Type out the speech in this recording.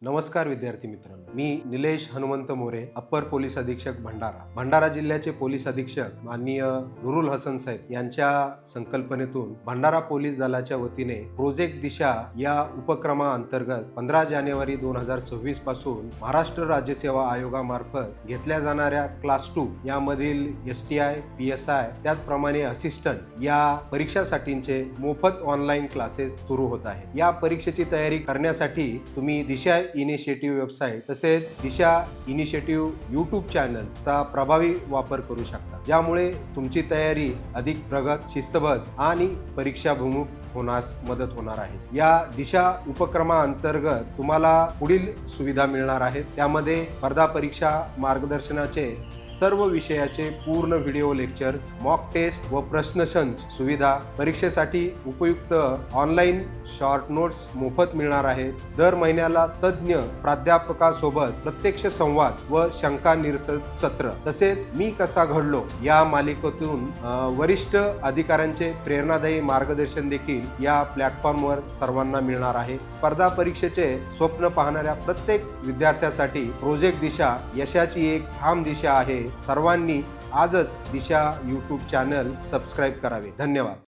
नमस्कार विद्यार्थी मित्रांनो, मी निलेश हनुमंत मोरे, अप्पर पोलीस अधीक्षक भंडारा जिल्ह्याचे पोलीस अधीक्षक माननीय नुरुल हसन साहेब यांच्या संकल्पनेतून भंडारा पोलीस दलाच्या वतीने प्रोजेक्ट दिशा या उपक्रमाअंतर्गत 15 जानेवारी 2026 पासून महाराष्ट्र राज्य सेवा आयोगामार्फत घेतल्या जाणाऱ्या क्लास 2 यामधील STI, PSI त्याचप्रमाणे असिस्टंट या परीक्षासाठीचे मोफत ऑनलाईन क्लासेस सुरू होत आहेत। या परीक्षेची तयारी करण्यासाठी तुम्ही दिशा इनिशिएटिव्ह वेबसाईट तसेच दिशा इनिशिएटिव्ह यूट्यूब चॅनलचा प्रभावी वापर करू शकता, ज्यामुळे तुमची तयारी अधिक प्रगत, शिस्तबद्ध आणि परीक्षाभिमुख होण्यास मदत होणार आहे। या दिशा उपक्रमाअंतर्गत तुम्हाला पुढील सुविधा मिळणार आहेत। त्यामध्ये स्पर्धा परीक्षा मार्गदर्शनाचे सर्व विषयाचे पूर्ण व्हिडिओ लेक्चर्स, मॉक टेस्ट व प्रश्नसंच सुविधा, परीक्षेसाठी उपयुक्त ऑनलाईन शॉर्ट नोट्स मोफत मिळणार आहेत। दर महिन्याला तज्ञ प्राध्यापकासोबत प्रत्यक्ष संवाद व शंका निरसन सत्र, तसेच मी कसा घडलो या मालिकेतून वरिष्ठ अधिकाऱ्यांचे प्रेरणादायी मार्गदर्शन देखील या प्लॅटफॉर्मवर सर्वांना मिळणार आहे। स्पर्धा परीक्षेचे स्वप्न पाहणाऱ्या प्रत्येक विद्यार्थ्यासाठी प्रोजेक्ट दिशा यशाची एक ठाम दिशा आहे। सर्वांनी आजच दिशा यूट्यूब चॅनल सबस्क्राईब करावे। धन्यवाद।